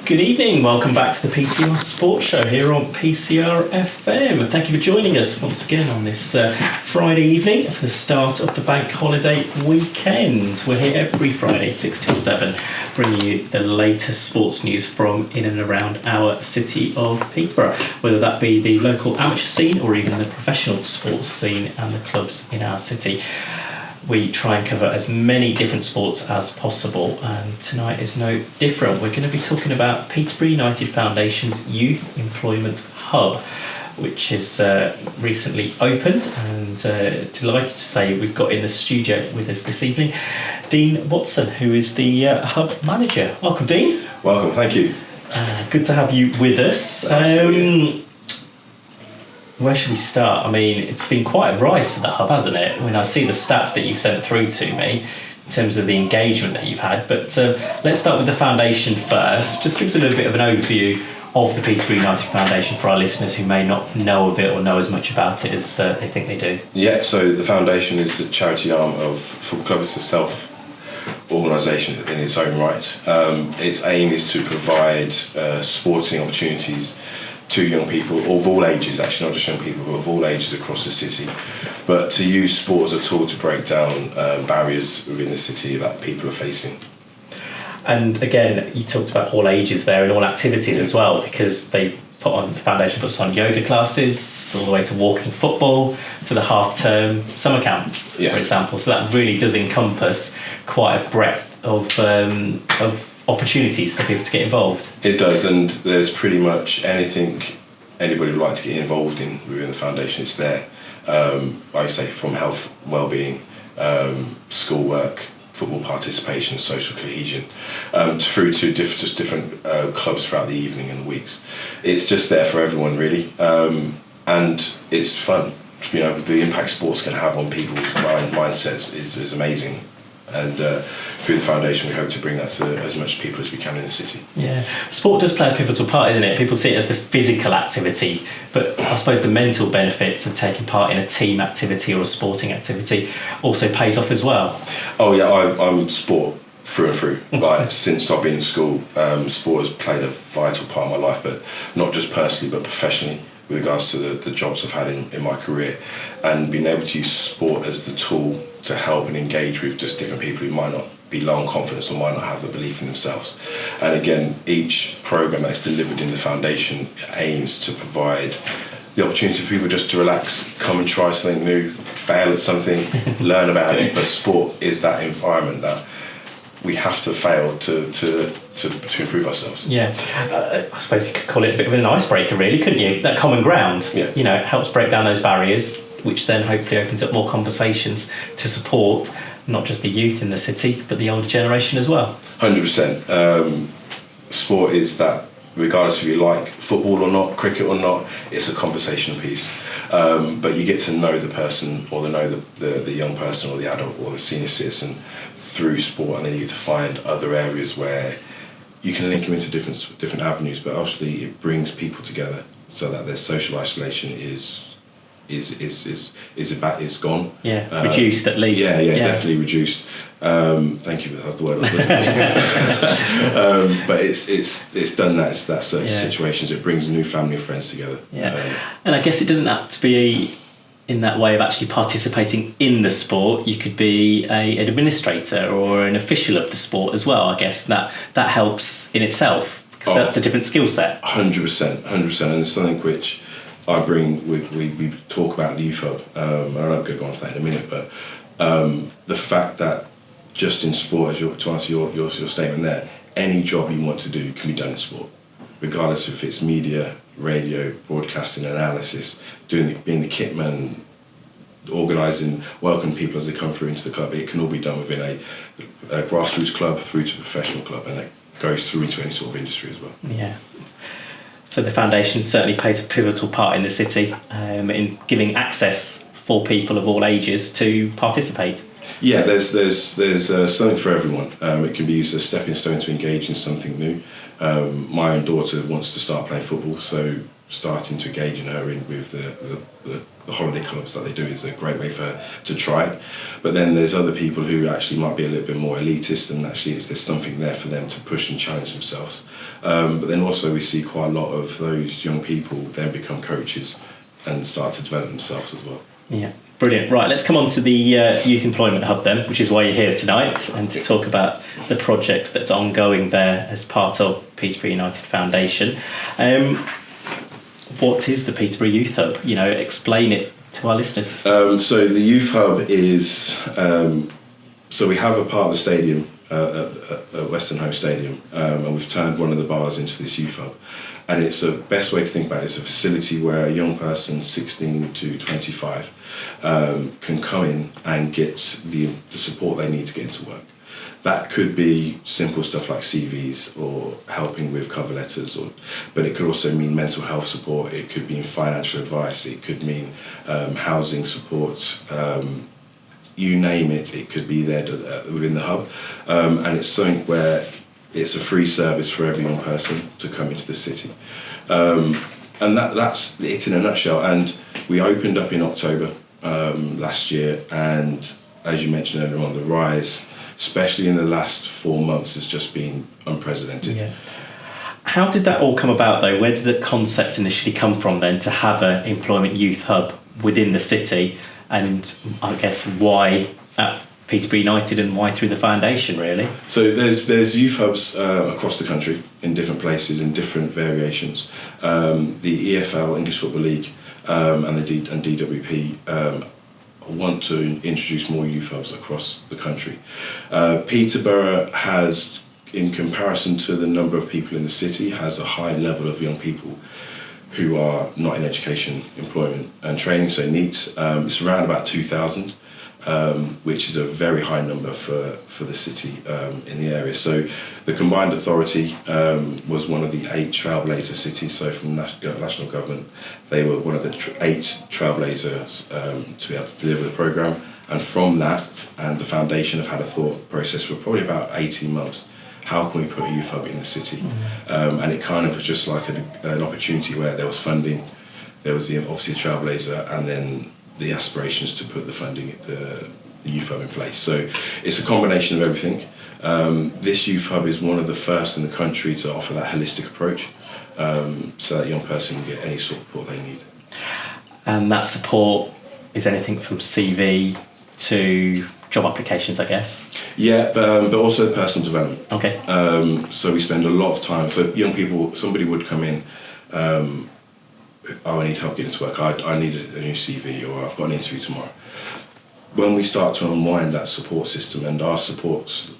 Good evening, welcome back to the PCR Sports Show here on PCR FM. Thank you for joining us once again on this Friday evening for the start of the bank holiday weekend. We're here every Friday 6 till 7 bringing you the latest sports news from in and around our city of Peterborough, whether that be the local amateur scene or even the professional sports scene and the clubs in our city. We try and cover as many different sports as possible, and tonight is no different. We're going to be talking about Peterborough United Foundation's Youth Employment Hub, which is recently opened, and delighted to say we've got in the studio with us this evening Dean Watson, who is the hub manager. Welcome, Dean. Welcome, thank you. Good to have you with us. Where should we start? I mean, it's been quite a rise for the hub, hasn't it? When I see the stats that you sent through to me in terms of the engagement that you've had. But let's start with the foundation first. Just give us a little bit of an overview of the Peterborough United Foundation for our listeners who may not know of it or know as much about it as they think they do. Yeah, so the foundation is the charity arm of Football Club. It's a self-organisation in its own right. Its aim is to provide sporting opportunities to young people of all ages, actually, not just young people, but of all ages across the city. But to use sport as a tool to break down barriers within the city that people are facing. And again, you talked about all ages there and all activities as well, because the foundation puts on yoga classes, all the way to walking football, to the half-term summer camps, yes, for example. So that really does encompass quite a breadth of opportunities for people to get involved. It does, and there's pretty much anything anybody would like to get involved in within the foundation. It's there, like I say, from health, well-being, schoolwork, football participation, social cohesion, through to different clubs throughout the evening and the weeks. It's just there for everyone, really, and it's fun. You know, the impact sports can have on people's mindsets is amazing. And through the foundation, we hope to bring that to as much people as we can in the city. Yeah, sport does play a pivotal part, isn't it? People see it as the physical activity, but I suppose the mental benefits of taking part in a team activity or a sporting activity also pays off as well. Oh yeah, I'm sport through and through. Like since I've been in school, sport has played a vital part of my life, but not just personally, but professionally, with regards to the jobs I've had in my career, and being able to use sport as the tool to help and engage with just different people who might not be low on confidence or might not have the belief in themselves. And again, each programme that's delivered in the foundation aims to provide the opportunity for people just to relax, come and try something new, fail at something, learn about it. But sport is that environment that we have to fail to improve ourselves. Yeah, I suppose you could call it a bit of an icebreaker, really, couldn't you? That common ground. Yeah. You know, it helps break down those barriers, which then hopefully opens up more conversations to support not just the youth in the city, but the older generation as well. 100%. Sport is that, regardless if you like football or not, cricket or not, it's a conversational piece. But you get to know the person, or know the young person or the adult or the senior citizen through sport, and then you get to find other areas where you can link them into different avenues, but obviously it brings people together so that their social isolation is gone. Yeah, reduced at least. Yeah, definitely reduced. Thank you, that's the word I was looking for. But it's done that certain situations. It brings new family and friends together. Yeah, and I guess it doesn't have to be in that way of actually participating in the sport. You could be an administrator or an official of the sport as well. I guess that helps in itself, because that's a different skill set. 100%, and it's something which I bring. We talk about the youth hub. I'm not going to go on to that in a minute, but the fact that just in sport, to answer your statement there, any job you want to do can be done in sport, regardless if it's media, radio, broadcasting, analysis, being the kit man, organising, welcoming people as they come through into the club. It can all be done within a grassroots club through to a professional club, and that goes through into any sort of industry as well. Yeah. So the foundation certainly plays a pivotal part in the city in giving access for people of all ages to participate. Yeah, there's something for everyone. It can be used as a stepping stone to engage in something new. My own daughter wants to start playing football, so starting to engage in her with the holiday clubs that they do is a great way for her to try it. But then there's other people who actually might be a little bit more elitist, and actually there's something there for them to push and challenge themselves. But then also we see quite a lot of those young people then become coaches and start to develop themselves as well. Yeah, brilliant. Right, let's come on to the Youth Employment Hub then, which is why you're here tonight, and to talk about the project that's ongoing there as part of Peterborough United Foundation. What is the Peterborough Youth Hub? You know, explain it to our listeners. So the Youth Hub is, so we have a part of the stadium, at Western Home Stadium, and we've turned one of the bars into this Youth Hub. And it's the best way to think about it. It's a facility where a young person, 16 to 25, can come in and get the support they need to get into work. That could be simple stuff like CVs or helping with cover letters, but it could also mean mental health support. It could mean financial advice. It could mean housing support. You name it, it could be there within the hub. And it's something where it's a free service for every young person to come into the city. And that's it in a nutshell. And we opened up in October last year, and as you mentioned earlier on, the rise, especially in the last 4 months, has just been unprecedented. Yeah. How did that all come about though? Where did the concept initially come from then to have an employment youth hub within the city? And I guess why at Peterborough United and why through the foundation really? So there's youth hubs across the country in different places, in different variations. The EFL, English Football League, and DWP want to introduce more youth hubs across the country. Peterborough has, in comparison to the number of people in the city, has a high level of young people who are not in education, employment and training, so NEET. It's around about 2,000, which is a very high number for the city in the area. So the combined authority was one of the 8 trailblazer cities, so from national government, they were one of the 8 trailblazers to be able to deliver the programme. And from that, and the foundation have had a thought process for probably about 18 months. How can we put a youth hub in the city? And it kind of was just like an opportunity where there was funding, there was obviously a trailblazer, and then the aspirations to put the funding, the youth hub in place. So it's a combination of everything. This youth hub is one of the first in the country to offer that holistic approach, so that young person can get any sort of support they need. And that support is anything from CV to job applications, I guess? Yeah, but also personal development. Okay. So we spend a lot of time, so young people, somebody would come in, I need help getting to work, I need a new CV, or I've got an interview tomorrow. When we start to unwind that support system, and our supports,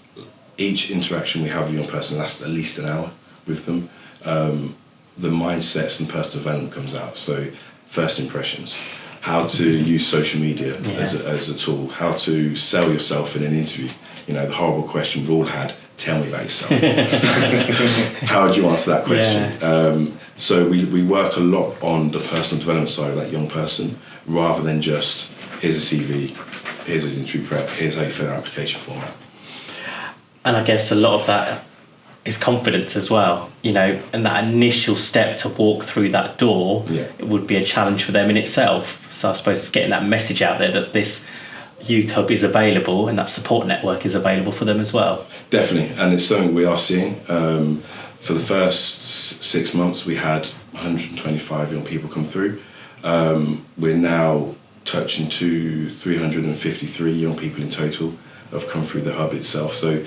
each interaction we have with a young person lasts at least an hour with them, the mindsets and personal development comes out. So first impressions, how to use social media as a tool, how to sell yourself in an interview. You know, the horrible question we've all had, tell me about yourself. How would you answer that question? Yeah. So we work a lot on the personal development side of that young person, rather than just, here's a CV, here's an interview prep, here's how you fill out an application format. And I guess a lot of that is confidence as well, you know, and that initial step to walk through that door, it would be a challenge for them in itself. So I suppose it's getting that message out there that this youth hub is available and that support network is available for them as well. Definitely, and it's something we are seeing. For the first 6 months, we had 125 young people come through. We're now touching to 353 young people in total have come through the hub itself. So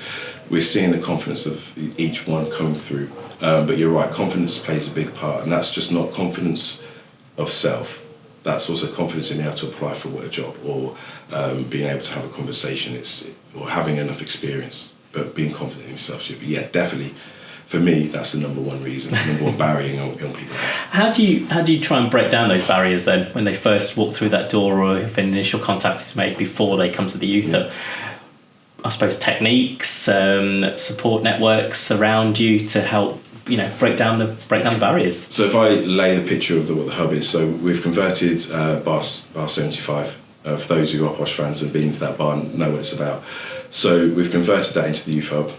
we're seeing the confidence of each one coming through. But you're right, confidence plays a big part, and that's just not confidence of self. That's also confidence in being able to apply for a job, or being able to have a conversation, or having enough experience, but being confident in yourself. But yeah, definitely, for me, that's the number one reason, the number one barrier young people have. How do you try and break down those barriers then, when they first walk through that door, or if an initial contact is made before they come to the youth hub? I suppose techniques, support networks around you to help, you know, break down the barriers. So if I lay the picture of what the hub is, so we've converted bar 75. For those who are Posh fans and have been to that bar and know what it's about. So we've converted that into the youth hub.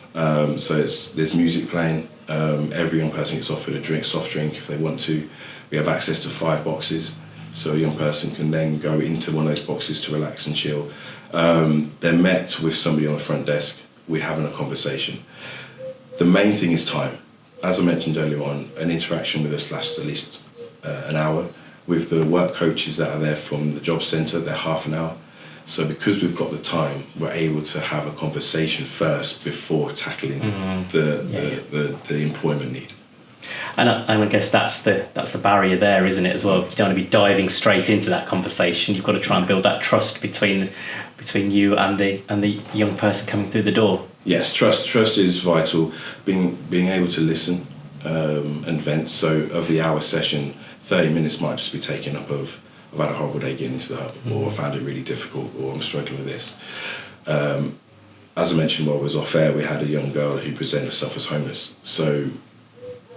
So there's music playing. Every young person gets offered a soft drink if they want to. We have access to 5 boxes, so a young person can then go into one of those boxes to relax and chill. They're met with somebody on the front desk. We're having a conversation. The main thing is time. As I mentioned earlier on, an interaction with us lasts at least an hour. With the work coaches that are there from the job centre, they're half an hour. So because we've got the time, we're able to have a conversation first before tackling the employment need. And I guess that's the barrier there, isn't it, as well? You don't want to be diving straight into that conversation. You've got to try and build that trust between you and the young person coming through the door. Yes, trust is vital. Being able to listen and vent. So of the hour session, 30 minutes might just be taken up of I've had a horrible day getting into the hub, or I found it really difficult, or I'm struggling with this. As I mentioned while I was off air, we had a young girl who presented herself as homeless. So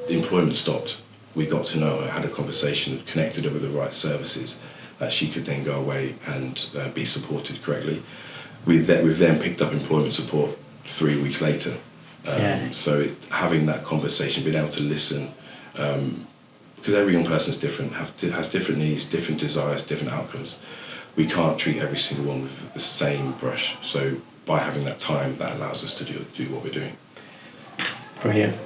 the employment stopped. We got to know her, had a conversation, connected her with the right services, that she could then go away and be supported correctly. We've then picked up employment support 3 weeks later. So having that conversation, being able to listen, because every young person is different, has different needs, different desires, different outcomes. We can't treat every single one with the same brush. So by having that time, that allows us to do what we're doing. Brilliant.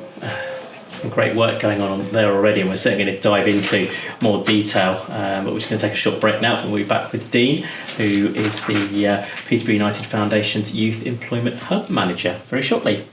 Some great work going on there already, and we're certainly going to dive into more detail, but we're just going to take a short break now, and we'll be back with Dean, who is the Peterborough United Foundation's Youth Employment Hub Manager, very shortly.